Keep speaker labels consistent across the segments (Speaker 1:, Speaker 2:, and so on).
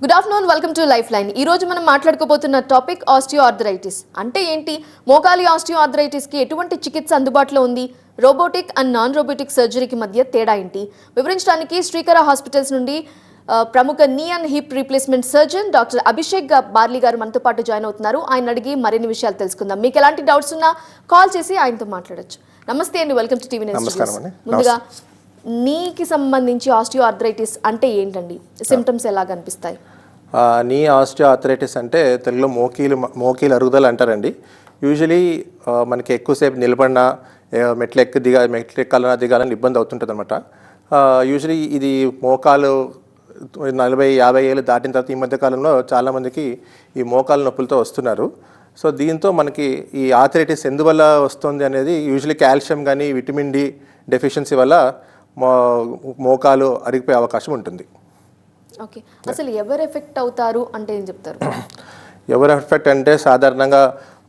Speaker 1: Good afternoon, welcome to life line. ఈ రోజు మనం మాట్లాడుకోబోతున్న టాపిక్ ఆస్టియోఆర్థరైటిస్. అంటే ఏంటి, మోకాలి ఆస్టియోఆర్థరైటిస్ కి ఎటువంటి చికిత్స అందుబాటులో ఉంది, రోబోటిక్ అండ్ నాన్ రోబోటిక్ సర్జరీకి మధ్య తేడా ఏంటి వివరించడానికి శ్రీకర హాస్పిటల్స్ నుండి ప్రముఖ నీ and hip replacement surgeon doctor Abhishek barley గారు మనతో పాటు జాయిన్ అవుతున్నారు. ఆయన అడిగి మరిన్ని విషయాలు తెలుసుకుందాం. మీకు ఎలాంటి డౌట్స్ ఉన్నా కాల్ చేసి ఆయనతో మాట్లాడొచ్చు. నమస్తే అండి, వెల్కమ్ టు టీవీ న్యూస్. ముందుగా నీకి సంబంధించి ఆస్టియోఆర్థరైటిస్ అంటే ఏంటండి, సిమ్టమ్స్ ఎలా కనిపిస్తాయి?
Speaker 2: నీ ఆస్టియోఆర్థరైటిస్ అంటే తెలుగులో మోకీలు అరుగుదల అంటారండి. యూజువలీ మనకి ఎక్కువసేపు నిలబడినా మెట్లు ఎక్కాలన్నా దిగాలని ఇబ్బంది అవుతుంటుంది అనమాట. యూజువలీ ఇది మోకాలు 40-50 ఏళ్ళు దాటిన తర్వాత ఈ మధ్య కాలంలో చాలామందికి ఈ మోకాలు నొప్పులతో వస్తున్నారు. సో దీంతో మనకి ఈ ఆర్థరైటిస్ ఎందువల్ల వస్తుంది అనేది యూజువలీ కాల్షియం కానీ విటమిన్ డి డెఫిషియన్సీ వల్ల మోకాలు అరిగిపోయే అవకాశం ఉంటుంది.
Speaker 1: ఓకే, అసలు ఎవరు ఎఫెక్ట్ అవుతారు అంటే ఏం చెప్తారు?
Speaker 2: ఎవరు ఎఫెక్ట్ అంటే సాధారణంగా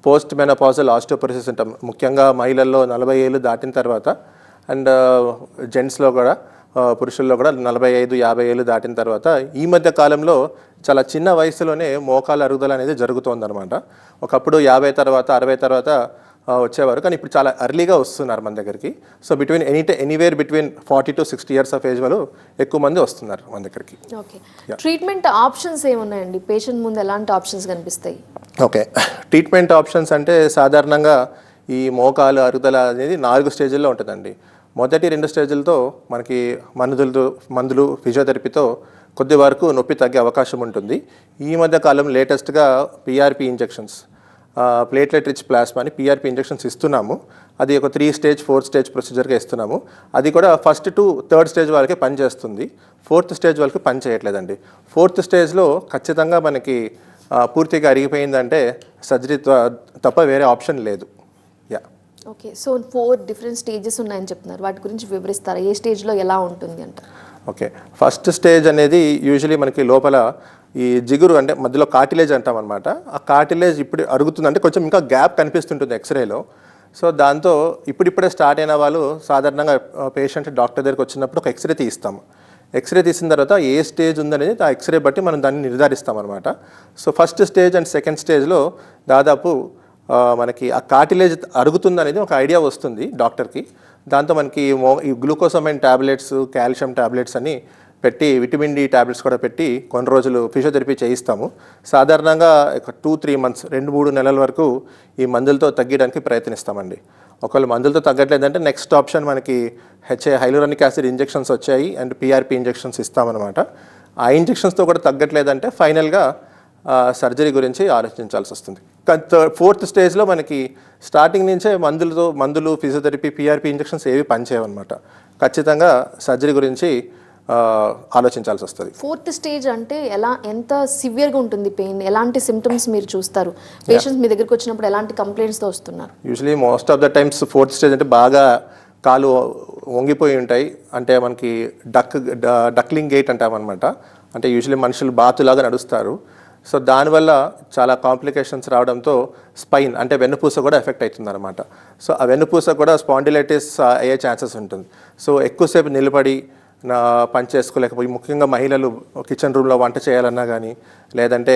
Speaker 2: పోస్ట్ మెనోపాజల్ ఆస్టియోపొరోసిస్ అంటాం. ముఖ్యంగా మహిళల్లో 40 ఏళ్ళు దాటిన తర్వాత అండ్ జెంట్స్లో కూడా పురుషుల్లో కూడా 45-50 ఏళ్ళు దాటిన తర్వాత ఈ మధ్య కాలంలో చాలా చిన్న వయసులోనే మోకాలు అరుగుదల అనేది జరుగుతోందనమాట. ఒకప్పుడు 50 తర్వాత 60 తర్వాత వచ్చేవారు, కానీ ఇప్పుడు చాలా ఎర్లీగా వస్తున్నారు మన దగ్గరికి. So anywhere between 40 to 60 years of age వాళ్ళు ఎక్కువ మంది వస్తున్నారు మన దగ్గరికి.
Speaker 1: ఓకే, ట్రీట్మెంట్ ఆప్షన్స్ ఏమున్నాయండి? పేషెంట్ ముందు ఎలాంటి ఆప్షన్స్ కనిపిస్తాయి?
Speaker 2: ఓకే, ట్రీట్మెంట్ ఆప్షన్స్ అంటే సాధారణంగా ఈ మోకాలు అరుగుదల అనేది 4 స్టేజ్ల్లో ఉంటుందండి. మొదటి 2 స్టేజ్లతో మనకి మందులు ఫిజియోథెరపీతో కొద్ది వరకు నొప్పి తగ్గే అవకాశం ఉంటుంది. ఈ మధ్య కాలం లేటెస్ట్గా PRP injections, platelet rich plasma అని పిఆర్పి ఇంజెక్షన్స్ ఇస్తున్నాము. అది ఒక 3 స్టేజ్ 4 స్టేజ్ ప్రొసీజర్గా ఇస్తున్నాము. అది కూడా ఫస్ట్ టు 3rd స్టేజ్ వాళ్ళకి పనిచేస్తుంది, 4th స్టేజ్ వాళ్ళకి పని చేయట్లేదండి. 4th స్టేజ్లో ఖచ్చితంగా మనకి పూర్తిగా అరిగిపోయిందంటే సర్జరీ తప్ప వేరే ఆప్షన్ లేదు.
Speaker 1: ఓకే, సో 4 డిఫరెంట్ స్టేజెస్ ఉన్నాయని చెప్తున్నారు, వాటి గురించి వివరిస్తారా? ఏ స్టేజ్లో ఎలా ఉంటుంది అంట?
Speaker 2: ఓకే, ఫస్ట్ స్టేజ్ అనేది యూజువలీ మనకి లోపల ఈ జిగురు అంటే మధ్యలో కార్టిలేజ్ అంటాం అనమాట. ఆ కార్టిలేజ్ ఇప్పుడు అరుగుతుందంటే కొంచెం ఇంకా గ్యాప్ కనిపిస్తుంటుంది ఎక్స్రేలో. సో దాంతో ఇప్పుడిప్పుడే స్టార్ట్ అయిన వాళ్ళు సాధారణంగా పేషెంట్ డాక్టర్ దగ్గరికి వచ్చినప్పుడు ఒక ఎక్స్రే తీస్తాము. ఎక్స్రే తీసిన తర్వాత ఏ స్టేజ్ ఉందనేది ఆ ఎక్స్రే బట్టి మనం దాన్ని నిర్ధారిస్తాం అనమాట. So first stage and second స్టేజ్లో దాదాపు మనకి ఆ కార్టిలేజ్ అరుగుతుందనేది ఒక ఐడియా వస్తుంది డాక్టర్కి. దాంతో మనకి ఈ గ్లూకోసమైన్ ట్యాబ్లెట్స్, కాల్షియం ట్యాబ్లెట్స్ అని పెట్టి విటమిన్ డి ట్యాబ్లెట్స్ కూడా పెట్టి కొన్ని రోజులు ఫిజియోథెరపీ చేయిస్తాము. సాధారణంగా 2-3 మంత్స్ 2-3 నెలల వరకు ఈ మందులతో తగ్గడానికి ప్రయత్నిస్తామండి. ఒకవేళ మందులతో తగ్గట్లేదంటే నెక్స్ట్ ఆప్షన్ మనకి హైలోరానిక్ యాసిడ్ ఇంజెక్షన్స్ వచ్చాయి అండ్ పిఆర్పి ఇంజెక్షన్స్ ఇస్తామన్నమాట. ఆ ఇంజెక్షన్స్తో కూడా తగ్గట్లేదంటే ఫైనల్గా సర్జరీ గురించి ఆలోచించాల్సి వస్తుంది. 4th స్టేజ్లో మనకి స్టార్టింగ్ నుంచే మందులు ఫిజియోథెరపీ పిఆర్పి ఇంజెక్షన్స్ ఏవి పనిచేయవన్నమాట. ఖచ్చితంగా సర్జరీ గురించి ఆలోచించాల్సి వస్తుంది.
Speaker 1: 4th స్టేజ్ అంటే ఎంత సివియర్గా ఉంటుంది పెయిన్? ఎలాంటి సిమ్టమ్స్ మీరు చూస్తారు? పేషెంట్స్ మీ దగ్గరికి వచ్చినప్పుడు ఎలాంటి కంప్లైంట్స్తో వస్తున్నారు?
Speaker 2: Usually most of the times 4th stage అంటే బాగా కాలు వంగిపోయి ఉంటాయి. అంటే మనకి డక్లింగ్ గేట్ అంటామన్నమాట. అంటే యూజువలీ మనుషులు బాతులాగా నడుస్తారు. సో దానివల్ల చాలా కాంప్లికేషన్స్ రావడంతో స్పైన్ అంటే వెన్నుపూస కూడా ఎఫెక్ట్ అవుతుంది అనమాట. సో ఆ వెన్నుపూస కూడా స్పాండిలైటిస్ అయ్యే ఛాన్సెస్ ఉంటుంది. సో ఎక్కువసేపు నిలబడి పని చేసుకోలేకపోయి, ముఖ్యంగా మహిళలు కిచెన్ రూమ్లో వంట చేయాలన్నా కానీ లేదంటే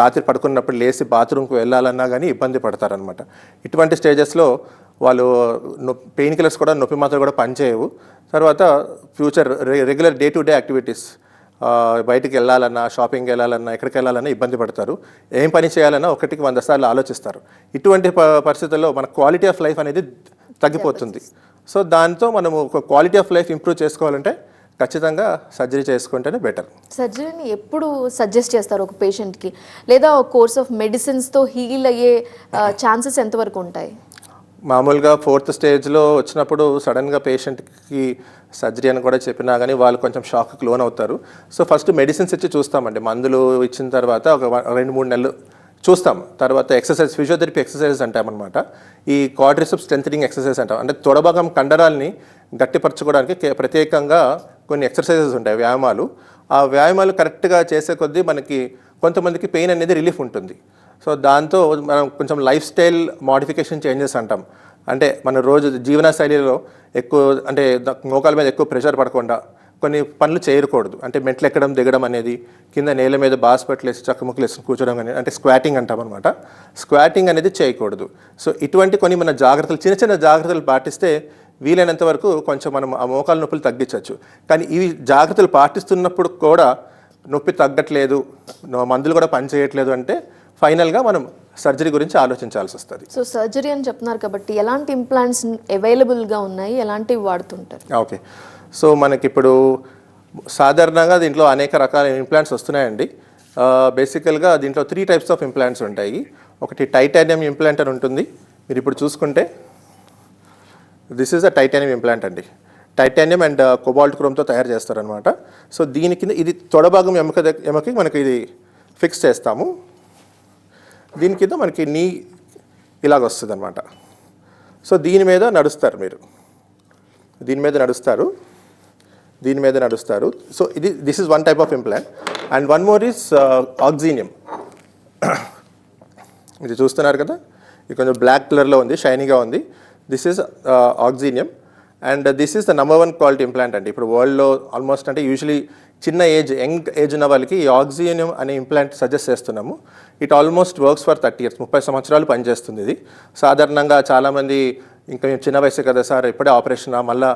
Speaker 2: రాత్రి పడుకున్నప్పుడు లేచి బాత్రూమ్కి వెళ్ళాలన్నా కానీ ఇబ్బంది పడతారనమాట. ఇటువంటి స్టేజెస్లో వాళ్ళు పెయిన్ కిల్లర్స్ కూడా నొప్పి మాత్రం కూడా పనిచేయవు. తర్వాత future regular day to day activities, బయటికి వెళ్ళాలన్నా షాపింగ్కి వెళ్ళాలన్నా ఎక్కడికి వెళ్ళాలన్నా ఇబ్బంది పడతారు. ఏం పని చేయాలన్నా 1కి 100 సార్లు ఆలోచిస్తారు. ఇటువంటి పరిస్థితుల్లో మన క్వాలిటీ ఆఫ్ లైఫ్ అనేది తగ్గిపోతుంది. సో దాంతో మనము ఒక క్వాలిటీ ఆఫ్ లైఫ్ ఇంప్రూవ్ చేసుకోవాలంటే ఖచ్చితంగా సర్జరీ చేసుకుంటేనే బెటర్.
Speaker 1: సర్జరీని ఎప్పుడు సజెస్ట్ చేస్తారు ఒక పేషెంట్కి? లేదా కోర్స్ ఆఫ్ మెడిసిన్స్తో హీల్ అయ్యే ఛాన్సెస్ ఎంతవరకు ఉంటాయి?
Speaker 2: మామూలుగా 4th స్టేజ్లో వచ్చినప్పుడు సడన్గా పేషెంట్కి సర్జరీ అని కూడా చెప్పినా కానీ వాళ్ళు కొంచెం షాక్కి లోన్ అవుతారు. సో ఫస్ట్ మెడిసిన్స్ ఇచ్చి చూస్తామండి. మందులు ఇచ్చిన తర్వాత ఒక 2-3 నెలలు చూస్తాం. తర్వాత ఎక్సర్సైజ్, ఫిజియోథెరపీ ఎక్సర్సైజెస్ అంటామన్నమాట. ఈ క్వాడ్రిసెప్స్ స్ట్రెంథనింగ్ ఎక్సర్సైజ్ అంటాం. అంటే తొడభాగం కండరాల్ని గట్టిపరచుకోవడానికి ప్రత్యేకంగా కొన్ని ఎక్సర్సైజెస్ ఉంటాయి, వ్యాయామాలు. ఆ వ్యాయామాలు కరెక్ట్గా చేసే కొద్దీ మనకి కొంతమందికి పెయిన్ అనేది రిలీఫ్ ఉంటుంది. సో దాంతో మనం కొంచెం లైఫ్ స్టైల్ మోడిఫికేషన్ చేంజెస్ అంటాం. అంటే మన రోజు జీవనశైలిలో ఎక్కువ అంటే మోకాల మీద ఎక్కువ ప్రెషర్ పడకుండా కొన్ని పనులు చేయకూడదు. అంటే మెట్లు ఎక్కడం దిగడం అనేది, కింద నేల మీద బాస్పట్లు వేసి చక్కముక్కలు వేసి కూర్చోడం అనేది, అంటే స్క్వాటింగ్ అంటాం అనమాట. స్క్వాటింగ్ అనేది చేయకూడదు. సో ఇటువంటి కొన్ని మన జాగ్రత్తలు, చిన్న చిన్న జాగ్రత్తలు పాటిస్తే వీలైనంత వరకు కొంచెం మనం ఆ మోకాలు నొప్పులు తగ్గించవచ్చు. కానీ ఇవి జాగ్రత్తలు పాటిస్తున్నప్పుడు కూడా నొప్పి తగ్గట్లేదు, మందులు కూడా పనిచేయట్లేదు అంటే ఫైనల్గా మనం సర్జరీ గురించి ఆలోచించాల్సి వస్తుంది.
Speaker 1: సో సర్జరీ అని చెప్తున్నారు కాబట్టి ఎలాంటి ఇంప్లాంట్స్ అవైలబుల్గా ఉన్నాయి, ఎలాంటివి వాడుతుంటారు?
Speaker 2: ఓకే, సో మనకిప్పుడు సాధారణంగా దీంట్లో అనేక రకాల ఇంప్లాంట్స్ వస్తున్నాయండి. బేసికల్గా దీంట్లో 3 టైప్స్ ఆఫ్ ఇంప్లాంట్స్ ఉంటాయి. ఒకటి టైటానియం ఇంప్లాంట్ అని ఉంటుంది. మీరు ఇప్పుడు చూసుకుంటే this is a titanium implant అండి. టైటానియం అండ్ కోబాల్ట్ క్రోమ్తో తయారు చేస్తారనమాట. సో దీని కింద ఇది తొడభాగం ఎముకకి మనకి ఇది ఫిక్స్ చేస్తాము. దీని కింద మనకి నీ ఇలాగ వస్తుంది అనమాట. సో దీని మీద నడుస్తారు మీరు, దీని మీద నడుస్తారు, దీని మీద నడుస్తారు. So this is one type of implant. And one more is ఆక్సినియం. ఇది చూస్తున్నారు కదా, ఇది కొంచెం బ్లాక్ కలర్లో ఉంది, షైనీగా ఉంది. This is ఆక్సినియం and this is the number 1 quality implant అండి. ఇప్పుడు వరల్డ్లో ఆల్మోస్ట్ అంటే యూజువలీ చిన్న యంగ్ ఏజ్ ఉన్న వాళ్ళకి ఈ ఆక్సినియం అనే ఇంప్లాంట్ సజెస్ట్ చేస్తున్నాము. It almost works for 30 years, 30 సంవత్సరాలు పనిచేస్తుంది ఇది. సాధారణంగా చాలామంది ఇంకా మేము చిన్న వయసు కదా సార్, ఇప్పుడే ఆపరేషన్, మళ్ళీ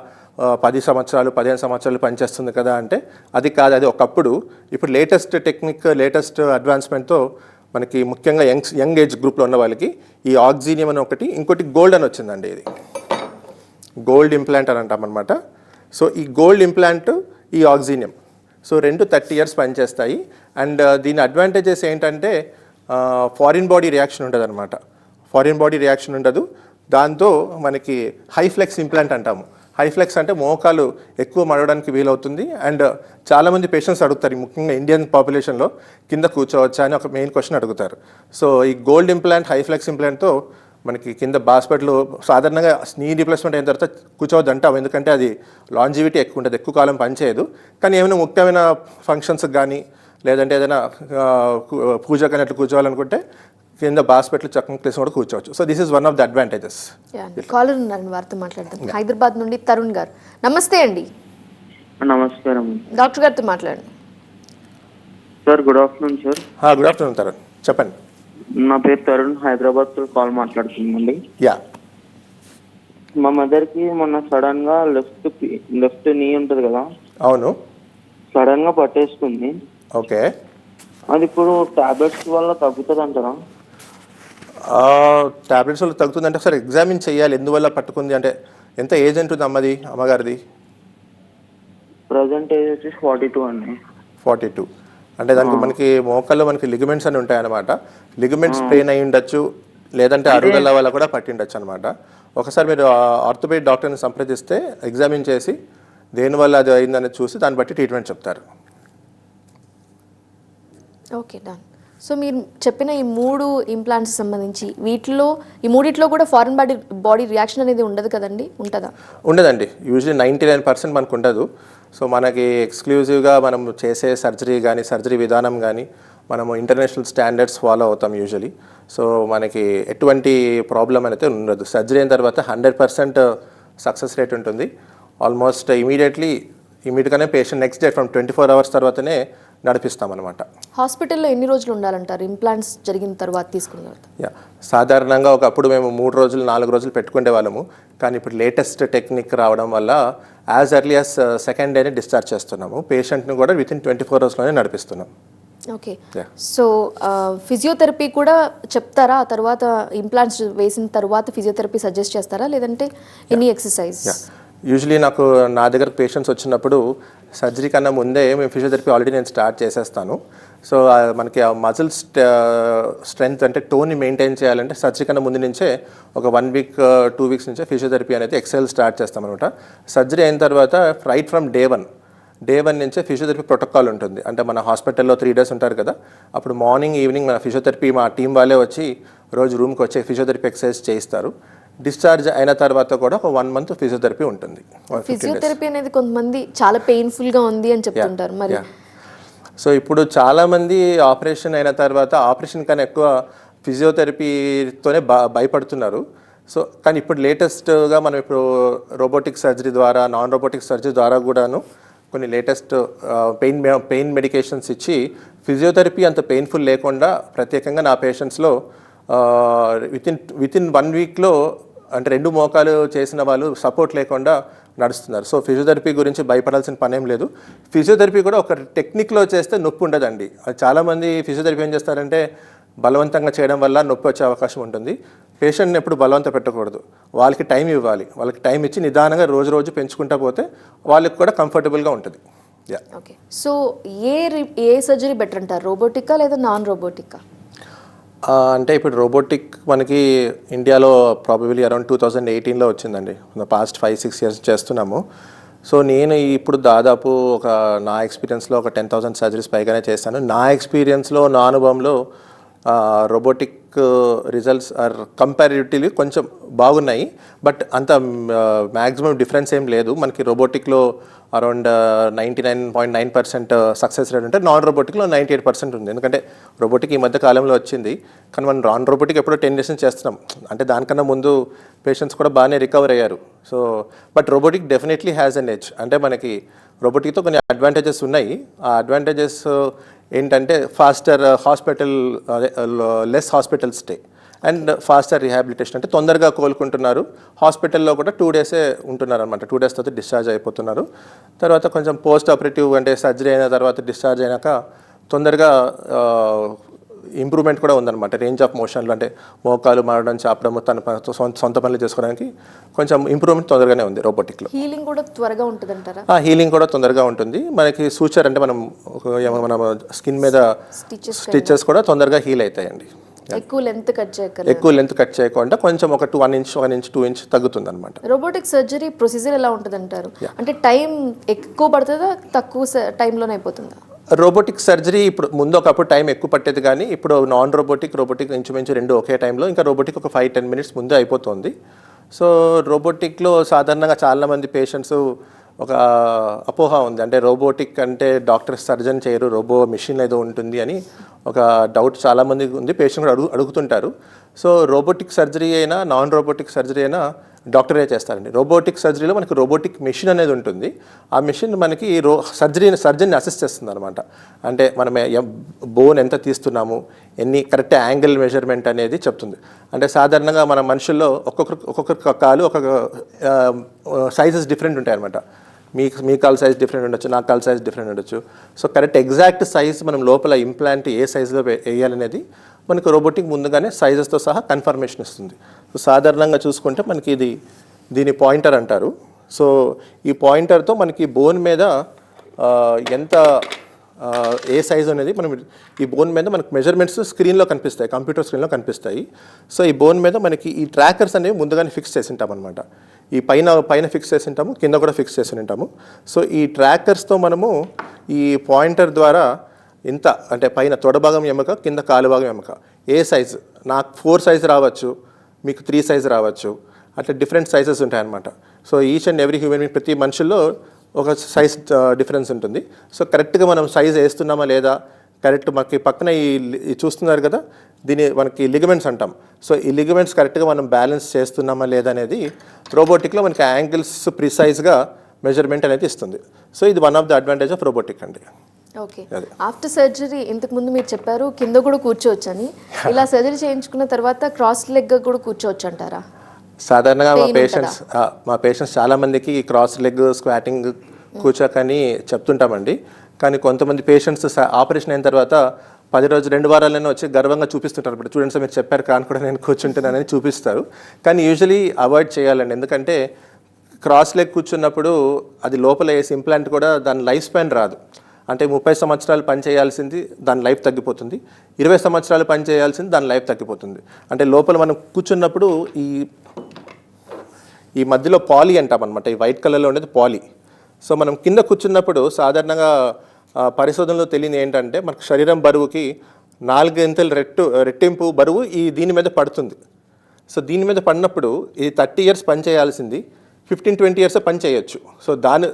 Speaker 2: 10 సంవత్సరాలు 15 సంవత్సరాలు పనిచేస్తుంది కదా అంటే అది కాదు. అది ఒకప్పుడు. ఇప్పుడు లేటెస్ట్ టెక్నిక్, లేటెస్ట్ అడ్వాన్స్మెంట్తో మనకి ముఖ్యంగా యంగ్ ఏజ్ గ్రూప్లో ఉన్న వాళ్ళకి ఈ ఆక్సినియం అని ఒకటి, ఇంకోటి గోల్డ్ అని వచ్చిందండి. ఇది గోల్డ్ ఇంప్లాంట్ అని అంటాం అనమాట. సో ఈ గోల్డ్ ఇంప్లాంట్, ఈ ఆక్సినియం, సో రెండు 30 years పనిచేస్తాయి. అండ్ దీని అడ్వాంటేజెస్ ఏంటంటే ఫారిన్ బాడీ రియాక్షన్ ఉండదు అనమాట. ఫారిన్ బాడీ రియాక్షన్ ఉండదు. దాంతో మనకి హై ఫ్లెక్స్ ఇంప్లాంట్ అంటాము. హై ఫ్లెక్స్ అంటే మోకాలు ఎక్కువ మడవడానికి వీలవుతుంది. అండ్ చాలామంది పేషెంట్స్ అడుగుతారు, ముఖ్యంగా ఇండియన్ పాపులేషన్లో కింద కూర్చోవచ్చా అని ఒక మెయిన్ క్వశ్చన్ అడుగుతారు. సో ఈ గోల్డ్ ఇంప్లాంట్, హై ఫ్లెక్స్ ఇంప్లాంట్తో మనకి కింద బాస్పెట్లు సాధారణంగా నీ రీప్లేస్మెంట్ అయిన తర్వాత కూర్చోవద్దు అంటాం, ఎందుకంటే అది లాంజివిటీ ఎక్కువ ఉంటుంది, ఎక్కువ కాలం పనిచేయదు. కానీ ఏమైనా ముఖ్యమైన ఫంక్షన్స్కి కానీ లేదంటే ఏదైనా పూజ కానీ అట్లా కూర్చోవాలనుకుంటే కింద బాస్పెట్లు చక్కగా ప్లేస్ కూడా కూర్చోవచ్చు. So this is one of the advantages.
Speaker 1: Caller ఉన్నారని వారితో మాట్లాడతాం. హైదరాబాద్ నుండి తరుణ్ గారు. నమస్తే అండి.
Speaker 3: నమస్కారం
Speaker 1: డాక్టర్ గారితో మాట్లాడండి
Speaker 3: sir. Good afternoon sir.
Speaker 2: Good afternoon Tarun, చెప్పండి.
Speaker 3: నా పేరు తరుణ్, హైదరాబాద్ తో కాల్ మాట్లాడుతున్నామండి.
Speaker 2: యా,
Speaker 3: మా మదర్ కి మొన్న సడన్ గా లెఫ్ట్ నీ ఉంటది కదా,
Speaker 2: అవును,
Speaker 3: సడన్ గా పట్టేసుకుంది.
Speaker 2: ఓకే.
Speaker 3: అది ఇప్పుడు టాబ్లెట్స్ వల్ల తగ్గుతుంది అంటారా?
Speaker 2: టాబ్లెట్స్ వల్ల తగ్గుతుందంటే ఒకసారి ఎగ్జామిన్ చేయాలి, ఎందువల్ల పట్టుకుంది అంటే. ఎంత ఏజ్ ఉంటుంది అమ్మగారిది?
Speaker 3: ప్రజెంట్ ఏజ్ వచ్చేసి 42 అండి.
Speaker 2: 42 అంటే దానికి మనకి మోకాల్లో మనకి లిగమెంట్స్ అని ఉంటాయన్నమాట. లిగమెంట్స్ పెయిన్ అయి ఉండొచ్చు, లేదంటే అరుగుదల వల్ల కూడా పట్టిండొచ్చు అనమాట. ఒకసారి మీరు ఆర్థోపెడిక్ డాక్టర్ని సంప్రదిస్తే ఎగ్జామిన్ చేసి దేనివల్ల అది అయిందని చూసి దాన్ని బట్టి ట్రీట్మెంట్ చెప్తారు.
Speaker 1: Okay, done. సో మీరు చెప్పిన ఈ 3 ఇంప్లాంట్స్ సంబంధించి ఈ మూడిట్లో కూడా ఫారిన్ బాడీ రియాక్షన్ అనేది ఉండదు కదండి? ఉంటుందా?
Speaker 2: ఉండదండి. యూజువల్లీ 99% మనకు ఉండదు. సో మనకి ఎక్స్క్లూజివ్గా మనం చేసే సర్జరీ కానీ, సర్జరీ విధానం కానీ మనము ఇంటర్నేషనల్ స్టాండర్డ్స్ ఫాలో అవుతాం యూజువలీ. సో మనకి ఎటువంటి ప్రాబ్లం అయితే ఉండదు. సర్జరీ అయిన తర్వాత 100% సక్సెస్ రేట్ ఉంటుంది. ఆల్మోస్ట్ ఇమీడియట్గానే patient next day from 24 hours తర్వాతనే నడిపిస్తామన్నమాట.
Speaker 1: హాస్పిటల్లో ఎన్ని రోజులు ఉండాలంటారు ఇంప్లాంట్స్ జరిగిన తర్వాత, తీసుకున్న తర్వాత?
Speaker 2: సాధారణంగా ఒకప్పుడు మేము 3 రోజులు 4 రోజులు పెట్టుకునే వాళ్ళము. కానీ ఇప్పుడు లేటెస్ట్ టెక్నిక్ రావడం వల్ల యాజ్ ఎర్లీ యాజ్ సెకండ్ డేనే డిశ్చార్జ్ చేస్తున్నాము. పేషెంట్ని కూడా వితిన్ 24 hours నడిపిస్తున్నాం.
Speaker 1: ఓకే. సో ఫిజియోథెరపీ కూడా చెప్తారా? ఆ తర్వాత ఇంప్లాంట్స్ వేసిన తర్వాత ఫిజియోథెరపీ సజెస్ట్ చేస్తారా, లేదంటే ఎనీ ఎక్సర్సైజ్?
Speaker 2: యూజువలీ నా దగ్గర పేషెంట్స్ వచ్చినప్పుడు సర్జరీ కన్నా ముందే మేము ఫిజియోథెరపీ ఆల్రెడీ నేను స్టార్ట్ చేసేస్తాను. సో మనకి ఆ మజిల్ స్ట్రెంగ్త్ అంటే టోన్ని మెయింటైన్ చేయాలంటే సర్జరీ కన్నా ముందు నుంచే ఒక 1 week 2 weeks నుంచే ఫిజియోథెరపీ అనేది ఎక్సర్సైజ్ స్టార్ట్ చేస్తామన్నమాట. సర్జరీ అయిన తర్వాత రైట్ ఫ్రమ్ డే వన్ నుంచే ఫిజియోథెరపీ ప్రోటోకాల్ ఉంటుంది. అంటే మన హాస్పిటల్లో 3 days ఉంటారు కదా, అప్పుడు మార్నింగ్ ఈవినింగ్ మన ఫిజియోథెరపీ మా టీం వాళ్ళే వచ్చి రోజు రూమ్కి వచ్చి ఫిజియోథెరపీ ఎక్సర్సైజ్ చేయిస్తారు. డిశ్చార్జ్ అయిన తర్వాత కూడా ఒక 1 month ఫిజియోథెరపీ ఉంటుంది.
Speaker 1: ఫిజియోథెరపీ అనేది కొంతమంది చాలా పెయిన్ఫుల్గా ఉంది అని చెప్తుంటారు మరి.
Speaker 2: సో ఇప్పుడు చాలామంది ఆపరేషన్ అయిన తర్వాత ఆపరేషన్ కన్నా ఎక్కువ ఫిజియోథెరపీతోనే భయపడుతున్నారు. సో కానీ ఇప్పుడు లేటెస్ట్గా మనం ఇప్పుడు రోబోటిక్ సర్జరీ ద్వారా, నాన్ రోబోటిక్ సర్జరీ ద్వారా కూడాను కొన్ని లేటెస్ట్ పెయిన్ మెడికేషన్స్ ఇచ్చి ఫిజియోథెరపీ అంత పెయిన్ఫుల్ లేకుండా ప్రత్యేకంగా నా పేషెంట్స్లో వితిన్ 1 వీక్లో అంటే 2 మోకాలు చేసిన వాళ్ళు సపోర్ట్ లేకుండా నడుస్తున్నారు. సో ఫిజియోథెరపీ గురించి భయపడాల్సిన పనేం లేదు. ఫిజియోథెరపీ కూడా ఒక టెక్నిక్లో చేస్తే నొప్పి ఉండదండి. చాలామంది ఫిజియోథెరపీ ఏం చేస్తారంటే బలవంతంగా చేయడం వల్ల నొప్పి వచ్చే అవకాశం ఉంటుంది. పేషెంట్ని ఎప్పుడు బలవంత పెట్టకూడదు. వాళ్ళకి టైం ఇవ్వాలి. వాళ్ళకి టైం ఇచ్చి నిదానంగా రోజు పెంచుకుంటా పోతే వాళ్ళకి కూడా కంఫర్టబుల్గా ఉంటుంది.
Speaker 1: ఓకే, సో ఏ సర్జరీ బెటర్ అంటారు, రోబోటికా లేదా నాన్ రోబోటికా?
Speaker 2: అంటే ఇప్పుడు రోబోటిక్ మనకి ఇండియాలో ప్రాబబ్లీ అరౌండ్ 2018లో వచ్చిందండి. పాస్ట్ 5-6 ఇయర్స్ చేస్తున్నాము. సో నేను ఇప్పుడు దాదాపు నా ఎక్స్పీరియన్స్లో ఒక 10,000 సర్జరీస్ పైగానే చేస్తాను. నా ఎక్స్పీరియన్స్లో, నా అనుభవంలో రోబోటిక్ రిజల్ట్స్ ఆర్ కంపారిటివ్లీ కొంచెం బాగున్నాయి. బట్ అంత మ్యాక్సిమం డిఫరెన్స్ ఏం లేదు. మనకి రోబోటిక్లో అరౌండ్ 99.9% సక్సెస్ రేట్ ఉంటే నాన్ రోబోటిక్లో 98% ఉంది. ఎందుకంటే రోబోటిక్ ఈ మధ్య కాలంలో వచ్చింది, కానీ మనం నాన్ రోబోటిక్ ఎప్పుడో 10 డేస్ చేస్తున్నాం. అంటే దానికన్నా ముందు పేషెంట్స్ కూడా బాగానే రికవర్ అయ్యారు. So but robotic definitely has an edge. అంటే మనకి రోబోటిక్తో కొన్ని అడ్వాంటేజెస్ ఉన్నాయి. ఆ అడ్వాంటేజెస్ ఏంటంటే faster less hospital stay and faster rehabilitation. అంటే తొందరగా కోలుకుంటున్నారు. హాస్పిటల్లో కూడా 2 డేసే ఉంటున్నారు అనమాట. 2 డేస్ తర్వాత డిశ్చార్జ్ అయిపోతున్నారు. తర్వాత కొంచెం పోస్ట్ ఆపరేటివ్ అంటే సర్జరీ అయిన తర్వాత డిశ్చార్జ్ అయినాక తొందరగా ఇంప్రూవ్మెంట్ కూడా ఉందన్నమాట. రేంజ్ ఆఫ్ మోషన్లు అంటే మోకాలు మారడం, చాపడం, తన సొంత పనులు చేసుకోవడానికి కొంచెం ఇంప్రూవ్మెంట్ తొందరగానే ఉంది రోబోటిక్లో.
Speaker 1: హీలింగ్ కూడా త్వరగా ఉంటుంది అంటారా?
Speaker 2: హీలింగ్ కూడా తొందరగా ఉంటుంది. మనకి సూచర్ అంటే మన స్కిన్ మీద స్టిచెస్ కూడా తొందరగా హీల్ అవుతాయండి.
Speaker 1: ఎక్కువ లెంత్ కట్ చేయకుండా కొంచెం ఒక 1 ఇంచ్ 2 ఇంచ్ తగ్గుతుంది అనమాట. రోబోటిక్ సర్జరీ ప్రొసీజర్ ఎలా ఉంటుంది అంటారు? అంటే టైం ఎక్కువ పడుతుందా, తక్కువ టైంలోనే అయిపోతుందా?
Speaker 2: రోబోటిక్ సర్జరీ ఇప్పుడు ఒకప్పుడు టైం ఎక్కువ పట్టేది, కానీ ఇప్పుడు నాన్ రోబోటిక్ ఇంచుమించు 2 ఒకే టైంలో, ఇంకా రోబోటిక్ ఒక 5-10 మినిట్స్ ముందే అయిపోతుంది. సో రోబోటిక్లో సాధారణంగా చాలామంది పేషెంట్స్ ఒక అపోహ ఉంది. అంటే రోబోటిక్ అంటే డాక్టర్ సర్జన్ చేయరు, రోబో మిషన్ ఏదో ఉంటుంది అని ఒక డౌట్ చాలామంది ఉంది. పేషెంట్ కూడా అడుగుతుంటారు. సో రోబోటిక్ సర్జరీ అయినా నాన్ రోబోటిక్ సర్జరీ అయినా డాక్టరే చేస్తారండి. రోబోటిక్ సర్జరీలో మనకి రోబోటిక్ మెషిన్ అనేది ఉంటుంది. ఆ మెషిన్ మనకి సర్జన్ని అసిస్ట్ చేస్తుంది అనమాట. అంటే మనం బోన్ ఎంత తీస్తున్నాము, కరెక్ట్ యాంగిల్ మెజర్మెంట్ అనేది చెప్తుంది. అంటే సాధారణంగా మన మనుషుల్లో ఒక్కొక్క కాలు ఒక్కొక్క సైజెస్ డిఫరెంట్ ఉంటాయి అనమాట. మీ కాల్ సైజ్ డిఫరెంట్ ఉండొచ్చు, నా కాల్ సైజ్ డిఫరెంట్ ఉండొచ్చు. సో కరెక్ట్ ఎగ్జాక్ట్ సైజ్ మనం లోపల ఇంప్లాంట్ ఏ సైజులో వేయాలనేది మనకు రోబోటిక్ ముందుగానే సైజెస్తో సహా కన్ఫర్మేషన్ ఇస్తుంది. సో సాధారణంగా చూసుకుంటే మనకి దీని పాయింటర్ అంటారు. సో ఈ పాయింటర్తో మనకి బోన్ మీద ఎంత ఏ సైజు అనేది మనం ఈ బోన్ మీద మనకి మెజర్మెంట్స్ స్క్రీన్లో కనిపిస్తాయి, కంప్యూటర్ స్క్రీన్లో కనిపిస్తాయి. సో ఈ బోన్ మీద మనకి ఈ ట్రాకర్స్ అనేవి ముందుగానే ఫిక్స్ చేసి ఉంటాం అనమాట. ఈ పైన ఫిక్స్ చేసి ఉంటాము, కింద కూడా ఫిక్స్ చేసి ఉంటాము. సో ఈ ట్రాకర్స్తో మనము ఈ పాయింటర్ ద్వారా అంటే పైన తొడభాగం ఎముక, కింద కాలు భాగం ఎముక ఏ సైజు, నాకు 4 సైజు రావచ్చు, మీకు 3 సైజు రావచ్చు, అట్లా డిఫరెంట్ సైజెస్ ఉంటాయన్నమాట. So each and every human being ప్రతి మనుషుల్లో ఒక సైజ్ డిఫరెన్స్ ఉంటుంది. సో కరెక్ట్గా మనం సైజ్ వేస్తున్నామా లేదా, కరెక్ట్ మనకి పక్కన ఈ చూస్తున్నారు కదా, మనకి లిగమెంట్స్ అంటాం. సో ఈ లిగమెంట్స్ కరెక్ట్గా మనం బ్యాలెన్స్ చేస్తున్నామా లేదా అనేది రోబోటిక్లో మనకి యాంగిల్స్ ప్రిసైజ్గా మెజర్మెంట్ అనేది ఇస్తుంది. సో ఇది one of the advantage of robotic అండి.
Speaker 1: ఓకే, ఆఫ్టర్ సర్జరీ ఇంతకు ముందు మీరు చెప్పారు కింద కూడా కూర్చోవచ్చు అని. ఇలా సర్జరీ చేయించుకున్న తర్వాత క్రాస్ లెగ్ కూడా కూర్చోవచ్చు అంటారా?
Speaker 2: సాధారణంగా మా పేషెంట్స్ చాలామందికి క్రాస్ లెగ్ స్క్వాటింగ్ కూర్చోకని చెప్తుంటామండి. కానీ కొంతమంది పేషెంట్స్ ఆపరేషన్ అయిన తర్వాత 10 రోజులు 2 వారాలైనా వచ్చి గర్వంగా చూపిస్తుంటారు. ఇప్పుడు చూడండి సార్, మీరు చెప్పారు కానీ కూడా నేను కూర్చుంటున్నానని చూపిస్తారు. కానీ యూజువలీ అవాయిడ్ చేయాలండి. ఎందుకంటే క్రాస్ లెగ్ కూర్చున్నప్పుడు అది లోపల వేసి ఇంప్లాంట్ కూడా దాని లైఫ్ స్పాన్ రాదు. అంటే 30 సంవత్సరాలు పని చేయాల్సింది దాని లైఫ్ తగ్గిపోతుంది, 20 సంవత్సరాలు పని చేయాల్సింది దాని లైఫ్ తగ్గిపోతుంది. అంటే లోపల మనం కూర్చున్నప్పుడు ఈ మధ్యలో పాలీ అంటాం అనమాట. ఈ వైట్ కలర్లో ఉండేది పాలీ. సో మనం కింద కూర్చున్నప్పుడు సాధారణంగా పరిశోధనలో తెలియని ఏంటంటే మనకు శరీరం బరువుకి 4 అంతలు రెట్టింపు బరువు దీని మీద పడుతుంది. సో దీని మీద పడినప్పుడు ఇది 30 ఇయర్స్ పని చేయాల్సింది 15-20 ఇయర్స్ పని చేయొచ్చు. సో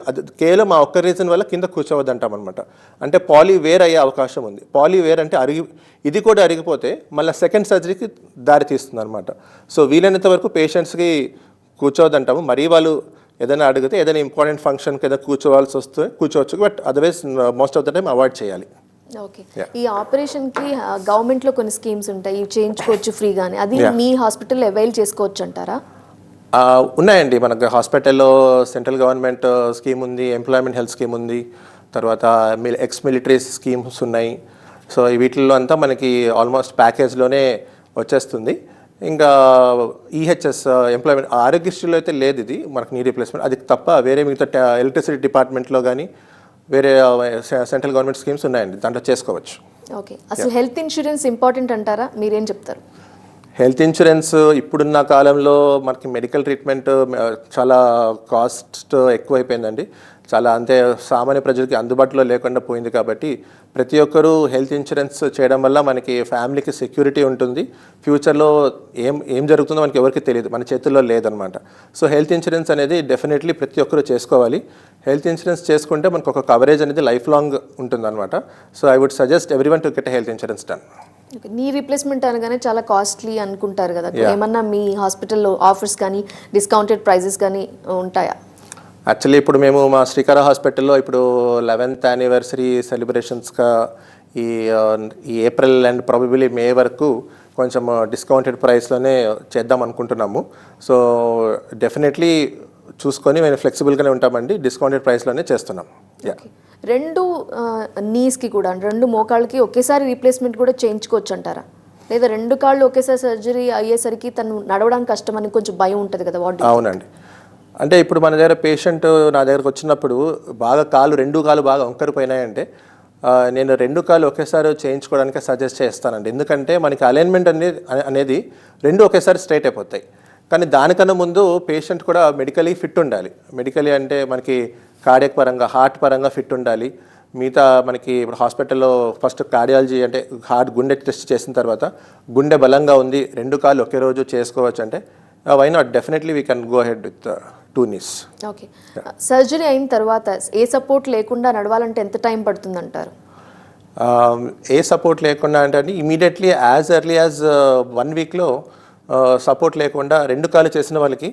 Speaker 2: అది కేవలం ఆ ఒక్క రీజన్ వల్ల కింద కూర్చోవద్దంటాం అనమాట. అంటే పాలీ వేర్ అయ్యే అవకాశం ఉంది. పాలీ వేర్ అంటే ఇది కూడా అరిగిపోతే మళ్ళీ సెకండ్ సర్జరీకి దారి తీస్తుంది అనమాట. సో వీలైనంత వరకు పేషెంట్స్కి కూర్చోవద్దంటాము. మరీ వాళ్ళు ఏదైనా అడిగితే ఏదైనా ఇంపార్టెంట్ ఫంక్షన్కి ఏదైనా కూర్చోవాల్సి వస్తే కూర్చోవచ్చు, but otherwise most of the time avoid చేయాలి.
Speaker 1: ఓకే. ఈ ఆపరేషన్కి గవర్నమెంట్లో కొన్ని స్కీమ్స్ ఉంటాయి, ఇవి చేయించుకోవచ్చు ఫ్రీగానే, అది మీ హాస్పిటల్లో అవైల్ చేసుకోవచ్చు అంటారా?
Speaker 2: ఉన్నాయండి, మనకు హాస్పిటల్లో సెంట్రల్ గవర్నమెంట్ స్కీమ్ ఉంది, ఎంప్లాయ్మెంట్ హెల్త్ స్కీమ్ ఉంది, తర్వాత ఎక్స్ మిలిటరీ స్కీమ్స్ ఉన్నాయి. సో వీటిల్లో అంతా మనకి ఆల్మోస్ట్ ప్యాకేజ్లోనే వచ్చేస్తుంది. ఇంకా ఈహెచ్ఎస్ ఎంప్లాయ్మెంట్ ఆరోగ్యశ్రీలో అయితే లేదు, ఇది మనకు నీ రీప్లేస్మెంట్ అది తప్ప వేరే మిగతా ఎలక్ట్రిసిటీ డిపార్ట్మెంట్లో కానీ వేరే సెంట్రల్ గవర్నమెంట్ స్కీమ్స్ ఉన్నాయండి, దాంట్లో చేసుకోవచ్చు.
Speaker 1: ఓకే. అసలు హెల్త్ ఇన్సూరెన్స్ ఇంపార్టెంట్ అంటారా, మీరేం చెప్తారు?
Speaker 2: హెల్త్ ఇన్సూరెన్స్ ఇప్పుడున్న కాలంలో మనకి మెడికల్ ట్రీట్మెంట్ చాలా కాస్ట్ ఎక్కువైపోయిందండి, చాలా అంతే సామాన్య ప్రజలకి అందుబాటులో లేకుండా పోయింది. కాబట్టి ప్రతి ఒక్కరూ హెల్త్ ఇన్సూరెన్స్ చేయడం వల్ల మనకి ఫ్యామిలీకి సెక్యూరిటీ ఉంటుంది. ఫ్యూచర్లో ఏం జరుగుతుందో మనకి ఎవరికి తెలియదు, మన చేతుల్లో లేదనమాట. సో హెల్త్ ఇన్సూరెన్స్ అనేది డెఫినెట్లీ ప్రతి ఒక్కరూ చేసుకోవాలి. హెల్త్ ఇన్సూరెన్స్ చేసుకుంటే మనకు ఒక కవరేజ్ అనేది లైఫ్ లాంగ్ ఉంటుందన్నమాట. So I would suggest everyone to get health insurance done.
Speaker 1: Knee replacement అనగానే చాలా కాస్ట్లీ అనుకుంటారు కదా, ఏమన్నా మీ హాస్పిటల్లో ఆఫర్స్ కానీ డిస్కౌంటెడ్ ప్రైజెస్ కానీ ఉంటాయా?
Speaker 2: యాక్చువల్లీ ఇప్పుడు మేము మా శ్రీకార హాస్పిటల్లో ఇప్పుడు 11th యానివర్సరీ సెలబ్రేషన్స్గా ఈ ఏప్రిల్ అండ్ ప్రాబబిలీ మే వరకు కొంచెం డిస్కౌంటెడ్ ప్రైస్లోనే చేద్దాం అనుకుంటున్నాము. సో డెఫినెట్లీ చూసుకొని మేము ఫ్లెక్సిబుల్గానే ఉంటామండి, డిస్కౌంటెడ్ ప్రైస్లోనే చేస్తున్నాం.
Speaker 1: రెండు నీస్కి కూడా, రెండు మోకాళ్ళకి ఒకేసారి రీప్లేస్మెంట్ కూడా చేయించుకోవచ్చు అంటారా, లేదా రెండు కాళ్ళు ఒకేసారి సర్జరీ అయ్యేసరికి తను నడవడానికి కష్టమని కొంచెం భయం ఉంటుంది కదా?
Speaker 2: అవునండి, అంటే ఇప్పుడు మన దగ్గర పేషెంట్ నా దగ్గరకు వచ్చినప్పుడు బాగా రెండు కాళ్ళు బాగా వంకరిపోయినాయంటే నేను రెండు కాళ్ళు ఒకేసారి చేయించుకోవడానికి సజెస్ట్ చేస్తానండి. ఎందుకంటే మనకి అలైన్మెంట్ అనేది రెండు ఒకేసారి స్ట్రైట్ అయిపోతాయి. కానీ దానికన్నా ముందు పేషెంట్ కూడా మెడికలీ ఫిట్ ఉండాలి. మెడికలీ అంటే మనకి కార్డియాక్ పరంగా, హార్ట్ పరంగా ఫిట్ ఉండాలి. మిగతా మనకి ఇప్పుడు హాస్పిటల్లో ఫస్ట్ కార్డియాలజీ అంటే గుండె టెస్ట్ చేసిన తర్వాత గుండె బలంగా ఉంది, రెండు కాళ్ళు ఒకే రోజు చేసుకోవచ్చు అంటే why not, definitely we can go head with 2 knees.
Speaker 1: Okay. Surgery అయిన తర్వాత ఏ సపోర్ట్ లేకుండా నడవాలంటే ఎంత టైం పడుతుంది అంటారు?
Speaker 2: ఏ సపోర్ట్ లేకుండా అంటే ఇమీడియట్లీ యాజ్ ఎర్లీ యాజ్ 1 weekలో సపోర్ట్ లేకుండా రెండు కాళ్ళు చేసిన వాళ్ళకి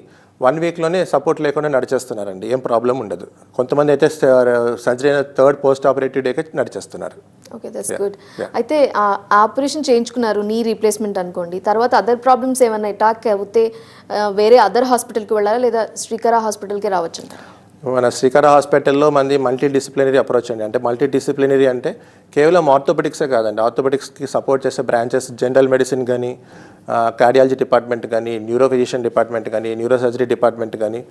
Speaker 2: 1 weekలోనే సపోర్ట్ లేకుండా నడిచేస్తున్నారండి, ఏం ప్రాబ్లం ఉండదు. కొంతమంది అయితే సర్జరీ అయిన 3rd పోస్ట్ ఆపరేటివ్ డేకి నడిచేస్తున్నారు.
Speaker 1: Okay, that's good. అయితే ఆపరేషన్ చేయించుకున్నారు, నీ రీప్లేస్మెంట్ అనుకోండి, తర్వాత అదర్ ప్రాబ్లమ్స్ ఏమన్నా అటాక్ అవుతే వేరే అదర్ హాస్పిటల్కి వెళ్ళాలా, లేదా శ్రీకర హాస్పిటల్కి రావచ్చు అంటారా?
Speaker 2: మన శ్రీకర హాస్పిటల్లో మంది మల్టీ డిసిప్లినరీ అప్రోచ్ అండి. అంటే మల్టీ డిసిప్లినరీ అంటే కేవలం ఆర్థోపెడిక్సే కాదండి, ఆర్థోపెడిక్స్కి సపోర్ట్ చేసే బ్రాంచెస్ జనరల్ మెడిసిన్ కానీ, కార్డియాలజీ డిపార్ట్మెంట్ కానీ, న్యూరో ఫిజిషియన్ డిపార్ట్మెంట్ కానీ, న్యూరో సర్జరీ డిపార్ట్మెంట్ కానీ,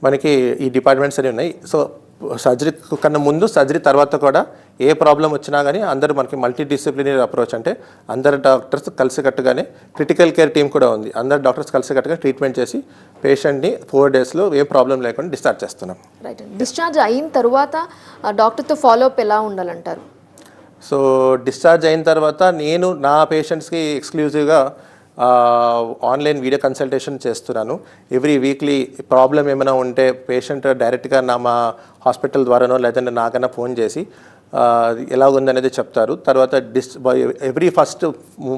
Speaker 2: మనకి ఈ డిపార్ట్మెంట్స్ అన్నీ ఉన్నాయి. సో సర్జరీ కన్నా ముందు, సర్జరీ తర్వాత కూడా ఏ ప్రాబ్లం వచ్చినా కానీ అందరూ మనకి మల్టీ డిసిప్లినరీ అప్రోచ్ అంటే అందరు డాక్టర్స్ కలిసికట్టుగానే, క్రిటికల్ కేర్ టీం కూడా ఉంది, అందరు డాక్టర్స్ కలిసికట్టుగా ట్రీట్మెంట్ చేసి పేషెంట్ని 4 daysలో ఏ ప్రాబ్లం లేకుండా డిశ్చార్జ్ చేస్తున్నాం.
Speaker 1: రైట్ అండి. డిశ్చార్జ్ అయిన తర్వాత డాక్టర్తో ఫాలోఅప్ ఎలా ఉండాలంటారు?
Speaker 2: సో డిశ్చార్జ్ అయిన తర్వాత నేను నా పేషెంట్స్కి ఎక్స్క్లూజివ్గా ఆన్లైన్ వీడియో కన్సల్టేషన్ చేస్తున్నాను. ఎవ్రీ వీక్లీ ప్రాబ్లం ఏమైనా ఉంటే పేషెంట్ డైరెక్ట్గా మా హాస్పిటల్ ద్వారానో లేదంటే నాకన్నా ఫోన్ చేసి ఎలా ఉందనేది చెప్తారు. తర్వాత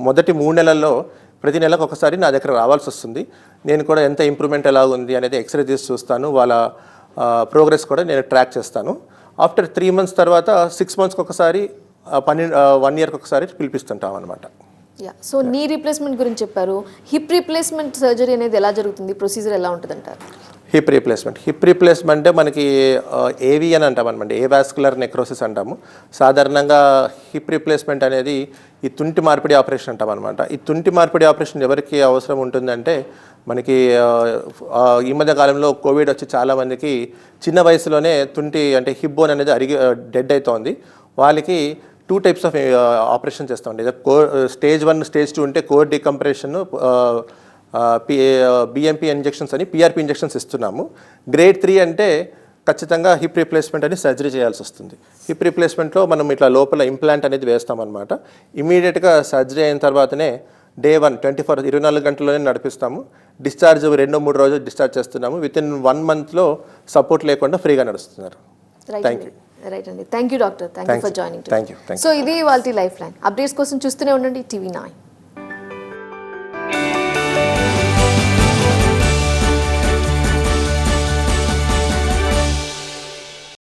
Speaker 2: మొదటి 3 నెలల్లో ప్రతి నెలకు ఒకసారి నా దగ్గర రావాల్సి వస్తుంది. నేను కూడా ఎంత ఇంప్రూవ్మెంట్ ఎలా ఉంది అనేది ఎక్స్రే తీసి చూస్తాను, వాళ్ళ ప్రోగ్రెస్ కూడా నేను ట్రాక్ చేస్తాను. ఆఫ్టర్ 3 months తర్వాత 6 monthsకి ఒకసారి 1 yearకి ఒకసారి పిలిపిస్తుంటాం అనమాట.
Speaker 1: సో నీ రీప్లేస్మెంట్ గురించి చెప్పారు, హిప్ రీప్లేస్మెంట్ సర్జరీ అనేది ఎలా జరుగుతుంది, ప్రొసీజర్ ఎలా ఉంటుంది అంటారు?
Speaker 2: హిప్ రీప్లేస్మెంట్ అంటే మనకి ఏవి అని అంటాం అనమాట, ఏవాస్కులర్ నెక్రోసిస్ అంటాము. సాధారణంగా హిప్ రీప్లేస్మెంట్ అనేది ఈ తుంటి మార్పిడి ఆపరేషన్ అంటాం అనమాట. ఈ తుంటి మార్పిడి ఆపరేషన్ ఎవరికి అవసరం ఉంటుందంటే మనకి ఈ మధ్య కాలంలో కోవిడ్ వచ్చి చాలామందికి చిన్న వయసులోనే తుంటి అంటే హిప్ బోన్ అనేది డెడ్ అవుతోంది. వాళ్ళకి 2 types ఆఫ్ ఆపరేషన్ చేస్తామండి. స్టేజ్ 1, స్టేజ్ 2 ఉంటే కోర్ డికంప్రెషన్, బిఎంపీ ఇంజెక్షన్స్ అని పిఆర్పి ఇంజెక్షన్స్ ఇస్తున్నాము. గ్రేడ్ 3 అంటే ఖచ్చితంగా హిప్ రీప్లేస్మెంట్ అని సర్జరీ చేయాల్సి వస్తుంది. హిప్ రీప్లేస్మెంట్లో మనం ఇట్లా లోపల ఇంప్లాంట్ అనేది వేస్తామన్నమాట. ఇమీడియట్గా సర్జరీ అయిన తర్వాతనే day 1 24 గంటల్లోనే నడిపిస్తాము. డిశ్చార్జ్ 2-3 రోజులు డిశ్చార్జ్ చేస్తున్నాము. వితిన్ 1 monthలో సపోర్ట్ లేకుండా ఫ్రీగా నడుస్తున్నారు. Thank you.
Speaker 1: రైట్ అండి, thank you doctor, thank you for joining.
Speaker 2: Thank you.
Speaker 1: So ఇది వాళ్ళ లైఫ్ లైన్. అప్డేట్స్ కోసం చూస్తూనే ఉండండి TV9.